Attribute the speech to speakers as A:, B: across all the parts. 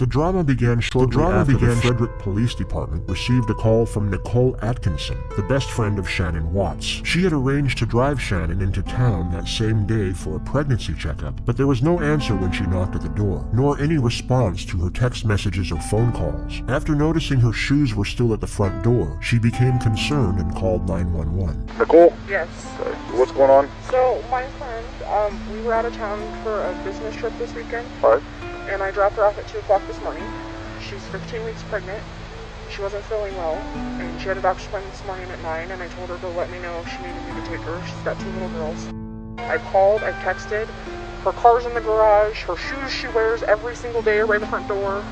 A: The drama began shortly after the Frederick Police Department received a call from Nicole Atkinson, the best friend of Shanann Watts. She had arranged to drive Shanann into town that same day for a pregnancy checkup, but there was no answer when she knocked at the door, nor any response to her text messages or phone calls. After noticing her shoes were still at the front door, she became concerned and called 911.
B: Nicole?
C: Yes.
B: Okay. What's going on?
C: So, my friend, we were out of town for a business trip this weekend.
B: Alright.
C: And I dropped her off at 2 o'clock this morning. She's 15 weeks pregnant. She wasn't feeling well, and she had a doctor's appointment this morning at 9, and I told her to let me know if she needed me to take her. She's got 2 little girls. I called, I texted. Her car's in the garage. Her shoes she wears every single day are right at the front door.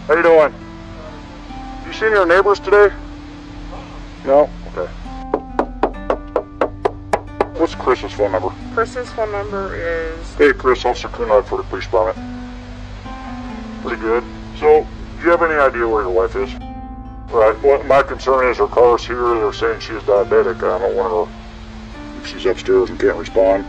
B: How you doing? You seen your neighbors today? No? Okay. What's Chris's phone number?
C: Chris's phone number is...
B: Hey Chris, Officer Kunard for the police department. Pretty good. So, do you have any idea where your wife is? Right, well, my concern is her car's here, they're saying she is diabetic. I don't want her, if she's upstairs and can't respond.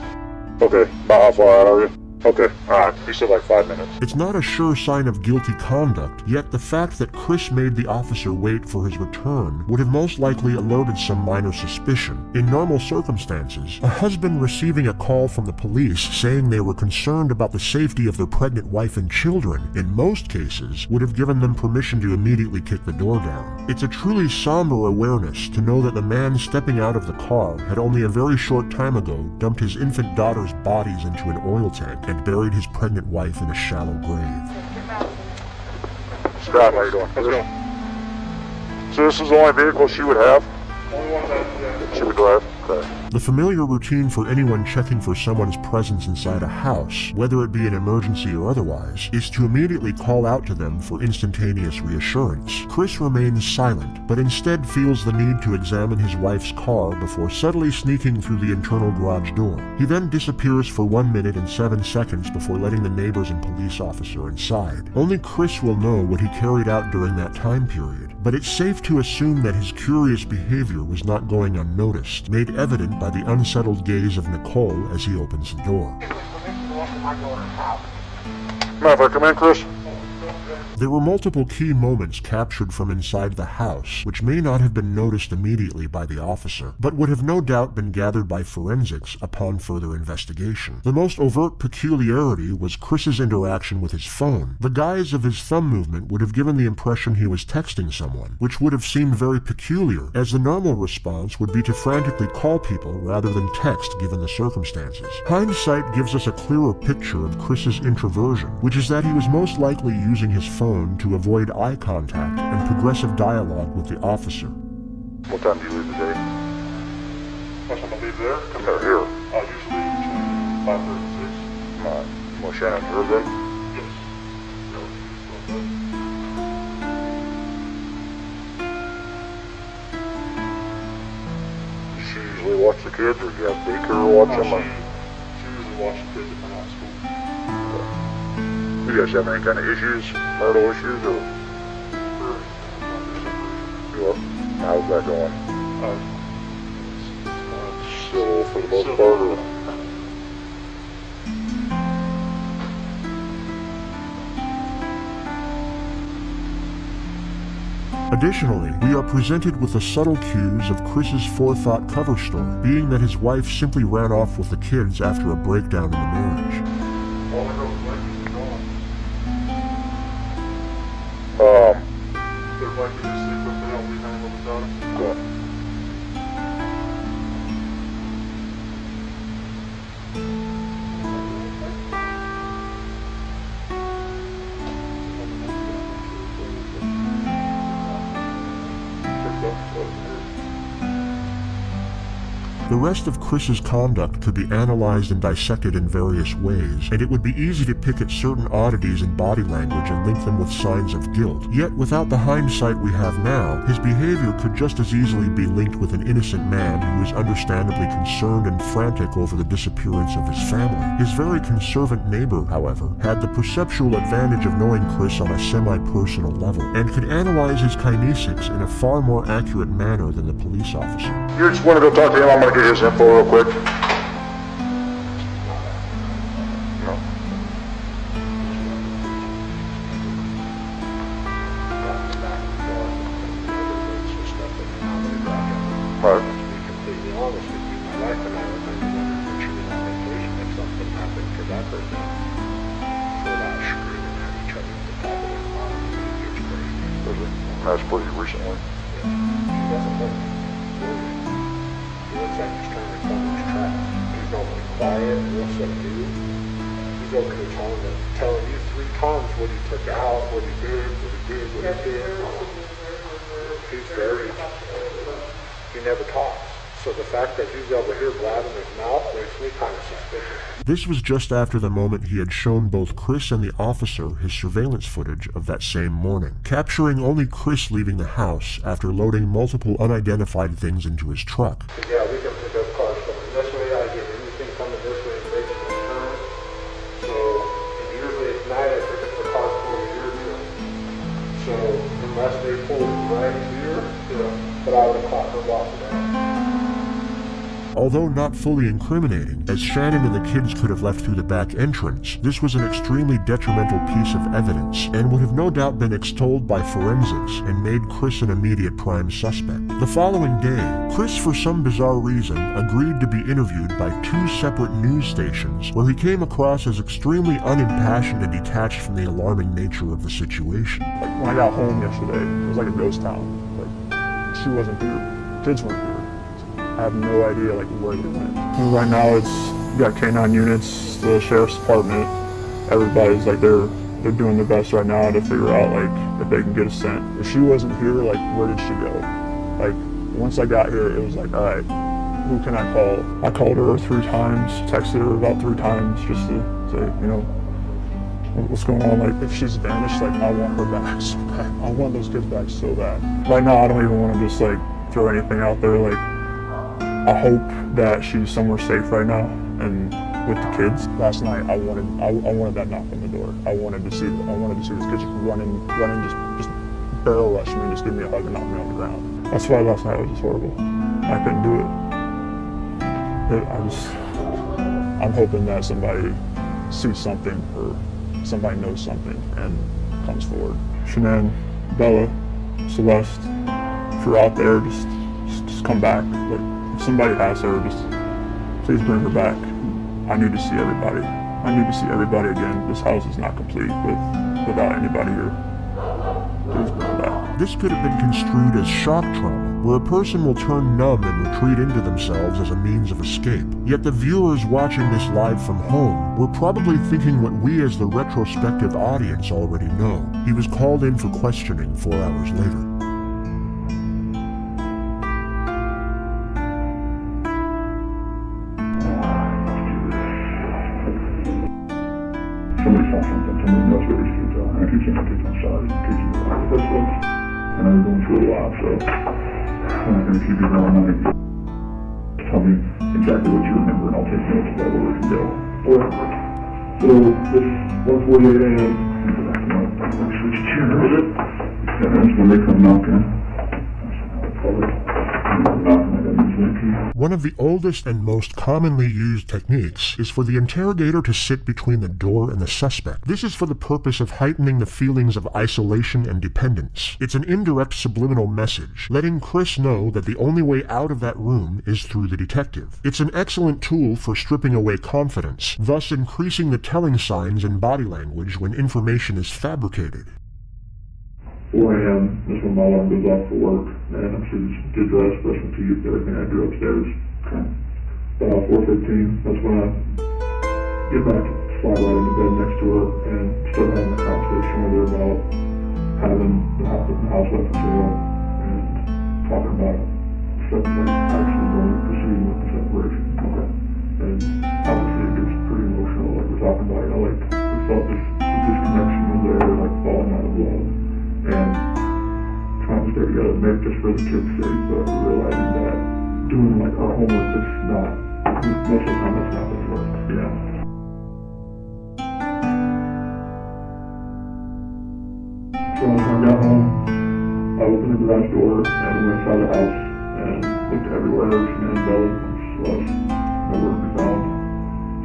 B: Okay, about how far out are you? Okay, alright, he said like 5 minutes.
A: It's not a sure sign of guilty conduct, yet the fact that Chris made the officer wait for his return would have most likely alerted some minor suspicion. In normal circumstances, a husband receiving a call from the police saying they were concerned about the safety of their pregnant wife and children, in most cases, would have given them permission to immediately kick the door down. It's a truly somber awareness to know that the man stepping out of the car had only a very short time ago dumped his infant daughter's bodies into an oil tank and buried his pregnant wife in a shallow grave.
B: Scott, how you doing? How's it going? So this is the only vehicle she would have?
D: Only one that
B: She would drive? Okay.
A: The familiar routine for anyone checking for someone's presence inside a house, whether it be an emergency or otherwise, is to immediately call out to them for instantaneous reassurance. Chris remains silent, but instead feels the need to examine his wife's car before subtly sneaking through the internal garage door. He then disappears for 1 minute and 7 seconds before letting the neighbors and police officer inside. Only Chris will know what he carried out during that time period, but it's safe to assume that his curious behavior was not going unnoticed, made evident by the unsettled gaze of Nicole as he opens the door.
B: Mind if I come in, Chris?
A: There were multiple key moments captured from inside the house, which may not have been noticed immediately by the officer, but would have no doubt been gathered by forensics upon further investigation. The most overt peculiarity was Chris's interaction with his phone. The guise of his thumb movement would have given the impression he was texting someone, which would have seemed very peculiar, as the normal response would be to frantically call people rather than text given the circumstances. Hindsight gives us a clearer picture of Chris's introversion, which is that he was most likely using his phone to avoid eye contact and progressive dialogue with the officer.
B: What time do you leave today?
D: What time I leave there?
B: Come here.
D: Usually between 5:30 and 6.
B: Alright. Well, Shannon, you're then?
D: Yes.
B: Does she usually watch the kids, or do you have daycare watch them?
D: She usually watches kids if they're not at school.
B: You guys have any kind of issues, marital issues, or how's that going? Civil for the most part, or?
A: Additionally, we are presented with the subtle cues of Chris's forethought cover story, being that his wife simply ran off with the kids after a breakdown in the marriage.
D: All the girls' blankets are gone. Their blankets just sleep up there all weekend with the daughter.
A: The rest of Chris's conduct could be analyzed and dissected in various ways, and it would be easy to pick at certain oddities in body language and link them with signs of guilt. Yet, without the hindsight we have now, his behavior could just as easily be linked with an innocent man who is understandably concerned and frantic over the disappearance of his family. His very conservant neighbor, however, had the perceptual advantage of knowing Chris on a semi-personal level, and could analyze his kinesics in a far more accurate manner than the police officer.
B: You just want to go talk to him, I'm going to get his info real quick? No. Right.
E: To be completely honest with you, my wife and I were kind of wondering when she was on vacation if something happened to that person. We're not screaming at each other at the top of their lungs. It's crazy.
B: That's pretty recently.
E: She doesn't look worried. He looks like he's trying to cover his tracks. He's normally quiet and real subdued. He's over here telling you 3 times what he took out, what he did, what he did, what he did. He's very... He never talks. So the fact that he's over here blabbing his mouth makes me kind of suspicious.
A: This was just after the moment he had shown both Chris and the officer his surveillance footage of that same morning, capturing only Chris leaving the house after loading multiple unidentified things into his truck.
E: Yeah, we can pick up cars coming this way. I get anything coming this way and making a turn. So, and usually at night I pick up the cars over here too. So, unless they pull right here, but I would have caught her walking out.
A: Although not fully incriminating, as Shanann and the kids could have left through the back entrance, this was an extremely detrimental piece of evidence and would have no doubt been extolled by forensics and made Chris an immediate prime suspect. The following day, Chris for some bizarre reason agreed to be interviewed by 2 separate news stations where he came across as extremely unimpassioned and detached from the alarming nature of the situation.
D: Like when I got home yesterday, it was like a ghost town. Like she wasn't here, kids weren't here. I have no idea like where they went. Right now it's, you got K9 units, the sheriff's department, everybody's like they're doing their best right now to figure out like if they can get a scent. If she wasn't here, like where did she go? Like once I got here, it was like, all right, who can I call? I called her 3 times, texted her about 3 times just to say, you know, what's going on? Like if she's vanished, like I want her back so bad. I want those kids back so bad. Right now I don't even want to just like throw anything out there. Like I hope that she's somewhere safe right now and with the kids. Last night I wanted that knock on the door. I wanted to see those kids running, just barrel rush me and just give me a hug and knock me on the ground. That's why last night was just horrible. I couldn't do it. I'm hoping that somebody sees something or somebody knows something and comes forward. Shanann, Bella, Celeste, if you're out there, just come back. Like, if somebody has her, just please bring her back. I need to see everybody. I need to see everybody again. This house is not complete without anybody here. Please bring her back.
A: This could have been construed as shock trauma, where a person will turn numb and retreat into themselves as a means of escape. Yet the viewers watching this live from home were probably thinking what we as the retrospective audience already know. He was called in for questioning 4 hours later.
B: Somebody saw something, somebody knows where these kids are. And I keep saying kids inside, kids in the house. That's what, and I was going through a lot, so I'm not going to keep you going on it. Tell me exactly what you remember, and I'll take notes about where we can go. So this 1:48 a.m. You go back to my switch chair. That's when they come knocking.
A: One of the oldest and most commonly used techniques is for the interrogator to sit between the door and the suspect. This is for the purpose of heightening the feelings of isolation and dependence. It's an indirect subliminal message, letting Chris know that the only way out of that room is through the detective. It's an excellent tool for stripping away confidence, thus increasing the telling signs and body language when information is fabricated.
B: 4 a.m. That's when my alarm goes off for work, and I'm sure get dressed, brush my teeth, everything I do upstairs. About 4:15, that's when I get back, slide right into bed next to her, and start having a conversation with her about having the house up for sale, and talking about stuff like actually going to proceeding with the separation. Okay. And obviously it gets pretty emotional, like we're talking about, you know, like we felt this disconnection was there, like falling out of love. And trying to stay together, maybe just for the kids' sake, but realizing that doing like our homework is not, most of the time that's not going to work, yeah. So when I got home, I opened the garage door and went inside the house and looked everywhere, and Bella was
D: Celeste. Nowhere to be found.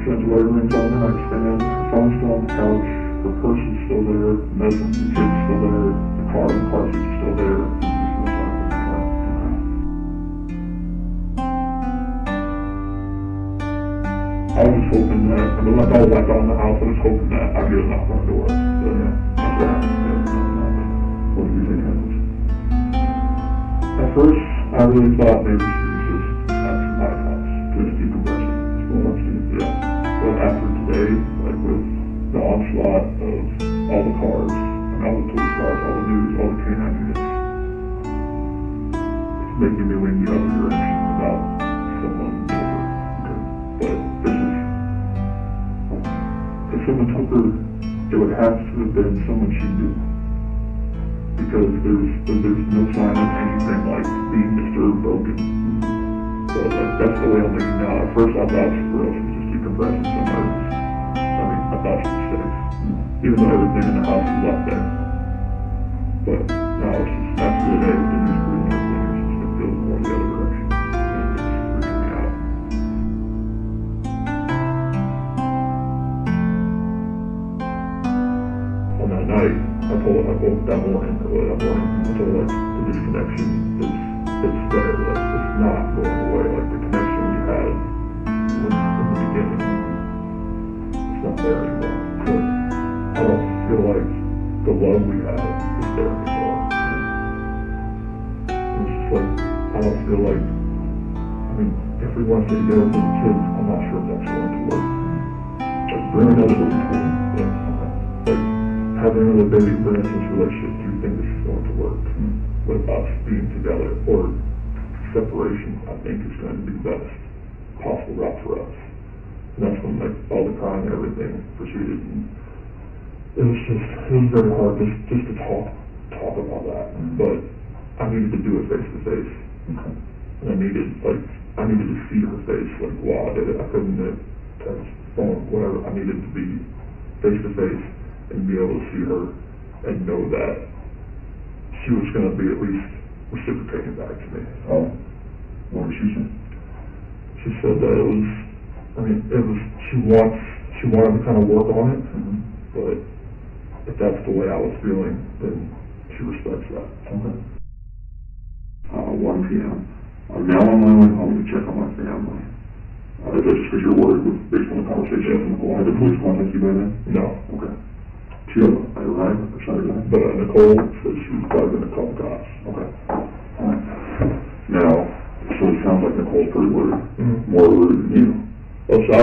D: She had the wedding rings on the nightstand, her phone's still on the couch, her purse is still there, the medicine, the kid's still there, the car seat is still there. There's no sign of the car. I was hoping that, I mean, like I was like on the house, I was hoping that I'd get a knock on the door. So yeah, that's what happened. What do you think happened? At first, I really thought maybe she was just at my house, just decompressing. Yeah. But after today, like with the onslaught of all the cars, and all the police cars, all the news, all the K9 units, it's making me lean the other direction about someone took her. But this is, if someone took her, it would have to have been someone she knew. Because there's no sign of anything like being disturbed, broken. So like, that's the way I'm thinking now. At first I thought she was just decompressing somewhere. I mean, I thought she was safe. Even though everything in the house was left there. But now it's just, after the day with the news crew and everything, it's just, it feels more the other direction. And it's freaking me out. On that night, I woke that morning, I told her, like, the disconnection it's there, like, it's not going away, like, the connection we had was in the beginning, it's not there anymore, but I don't feel like the love we had is there anymore, and it's just like, I don't feel like, I mean, if we want to stay together with the kids, I'm not sure if that's going to work, like, bringing us to school, yeah, like, having another baby, bringing us into a relationship, do you think this is going to work? With us being together, or separation, I think is going to be the best possible route for us. And that's when like all the crying and everything proceeded. And it was very hard just to talk about that. But I needed to do it face to face. And I needed to see her face, like while I did it. I couldn't text, phone, whatever. I needed to be face to face and be able to see her and know that she was going to be at least reciprocating back to me.
F: Oh, what was she saying?
D: She said that she wanted to kind of work on it, but if that's the way I was feeling, then she respects that.
F: Okay. 1 p.m. I'm now on my way home to check on my family. Is that just because you're worried based on the conversation with Nicole? Had the police contact you by then?
D: No.
F: Okay. She arrived or Saturday night?
D: But Nicole said she was probably going to call the cops.
F: Okay. Alright. Now, so it sounds like Nicole's pretty worried. More worried than you.
D: Well, so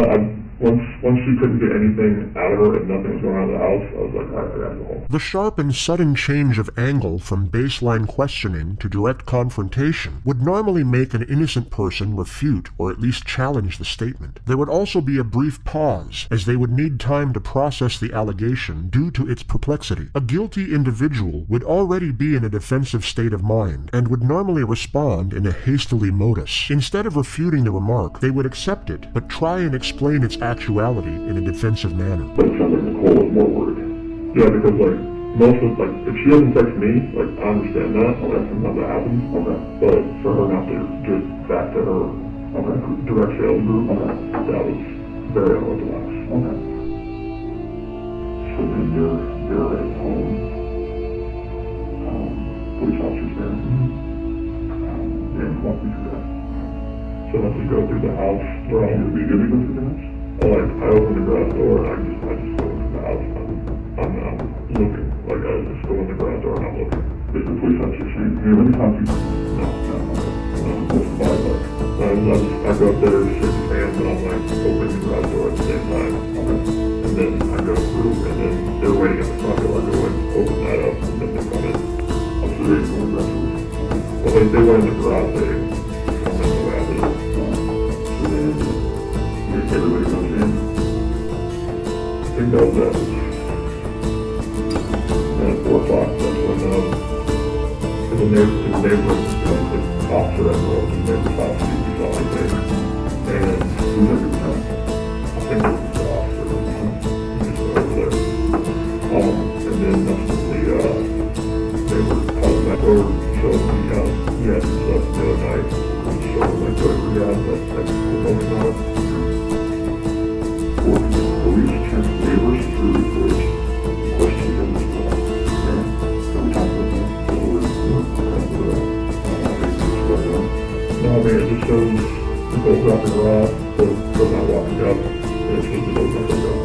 D: once she couldn't get anything out of her and nothing was going on in the house, I was like, all right, I gotta go home.
A: The sharp and sudden change of angle from baseline questioning to direct confrontation would normally make an innocent person refute or at least challenge the statement. There would also be a brief pause, as they would need time to process the allegation due to its perplexity. A guilty individual would already be in a defensive state of mind and would normally respond in a hastily modus. Instead of refuting the remark, they would accept it, but try and explain its actuality in a defensive manner.
F: But it sounds like Nicole is more worried.
D: Yeah, because like most of if she doesn't text me, like I understand that. That's sometimes that happens.
F: Okay.
D: But for her not to get back to her direct sales group, that was very unorthodox.
F: Okay. So then you're at home. Police officers there. And walk me through that.
D: So once we go through the house, we're all
F: Are you gonna go through the house?
D: I open the garage door and I just go into the house. I'm looking. Like I just go in the garage door and I'm looking.
F: Is the police officer saying, "Hey, let me talk to you"?
D: No.
F: What's the vibe like?
D: I go up there, shake his hands, and I'm like opening the garage door at the same time.
F: Okay.
D: And then I go through, and then they're waiting at the front door. I go and open that up, and then they come in.
F: Oh, so they're going aggressively.
D: Well, they went in the garage, they come in the way I did.
F: So then, everybody goes in.
D: I think that was at 4 o'clock. That's when the neighborhood, the officer at the neighbor's house, he saw me there. And
F: Who's at the time?
D: I think it was the officer. He just went over there. And then they were calling back over and showing me he had some stuff the other night. And showing like whatever he had, that
F: her off, so not walking up, and she was open up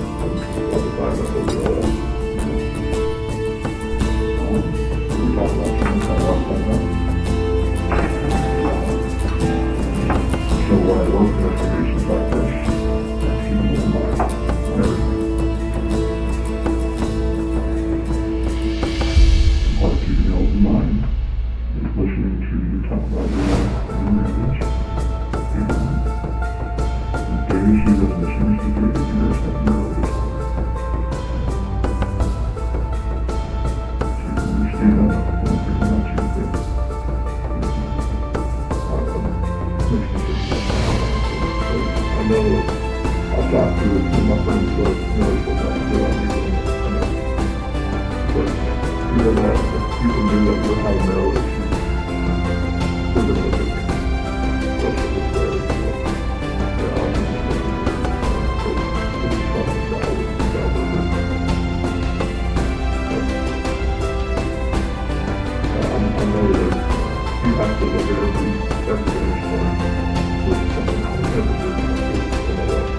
F: all the time, I told her all that. We talked about some kind of last time. So when I work investigations like this, I keep in mind everything. Part of keeping an open mind is listening to you talk about your life and your marriage. And days you live in the shoes to do that you just have no idea. So you understand that I don't think much of it. I know I've talked to my friends who know what I'm doing. But even that, if people knew that we're having marriage issues, we're going to look at me. Especially this way. Yeah, I'm just looking at it. So it's something that I would never do. I know that you have to look at everything story. Which is something I would never do in my life.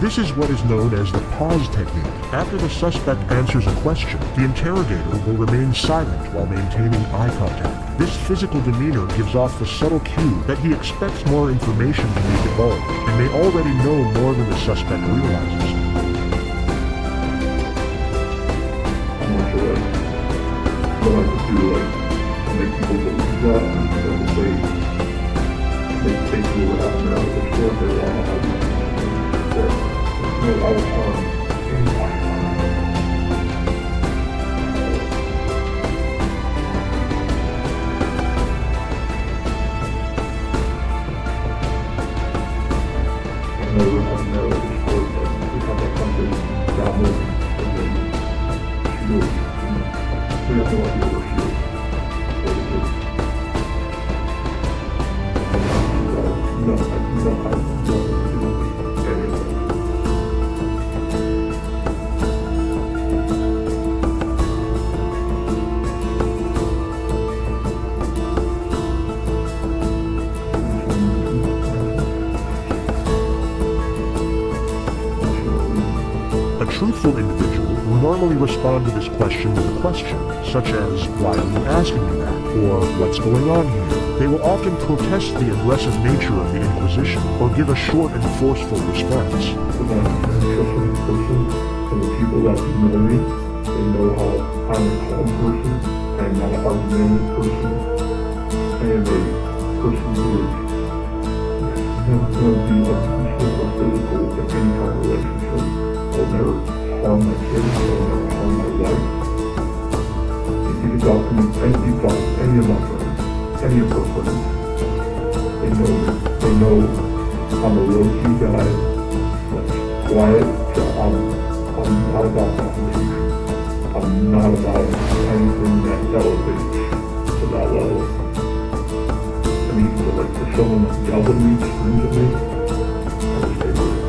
A: This is what is known as the pause technique. After the suspect answers a question, the interrogator will remain silent while maintaining eye contact. This physical demeanor gives off the subtle cue that he expects more information to be divulged and may already know more than the suspect realizes.
F: I'm not sure what I could do, to make people believe that, because if they do what happened out of the store, they were on the no, I was harmed anybody. I know we have no sport, but we have that country down there, and then she was, we have no idea where she is. No, I don't do anything.
A: A truthful individual will normally respond to this question with a question, such as, "Why are you asking me that?" or "What's going on here?" They will often protest the aggressive nature of the inquisition or give a short and forceful response.
F: Because I'm a trustworthy person, and the people that know me, they know how I'm a calm person, I'm not an argumentative person, I am a person who is never going to be abusive or physical in any kind of relationship. I'll never harm my kids, I'll never harm my wife. If you can talk to me, and you talk to any of my friends, any of her friends, they know me. They know I'm a low-key guy, that's quiet, so I'm not about confrontation. I'm not about anything that elevates to that level. I mean, if someone yelled at me, screamed at me, I would stay with it.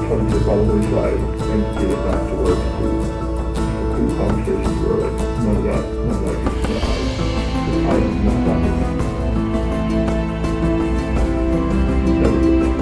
F: Try to get all the way side and get it back to where it's cool. Cool conversations where none of that gets to the high. I am not that way. Never did that.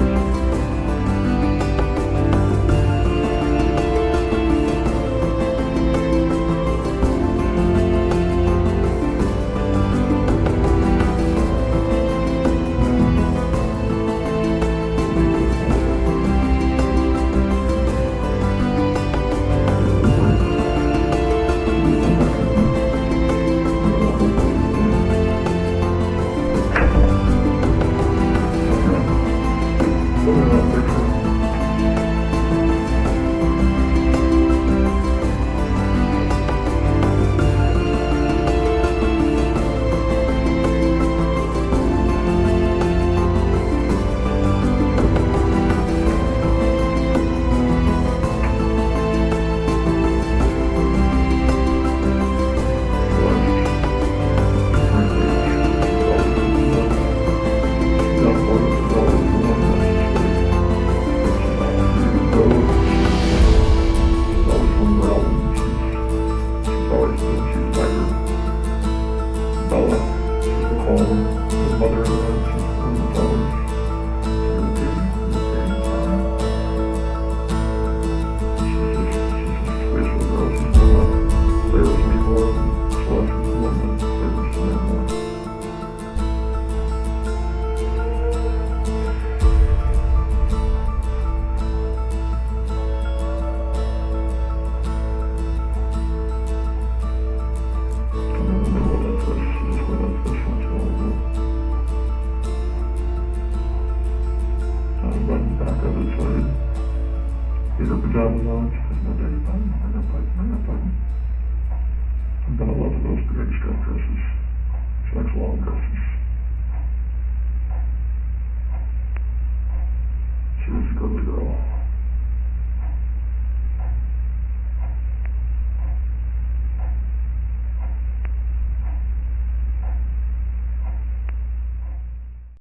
F: longer.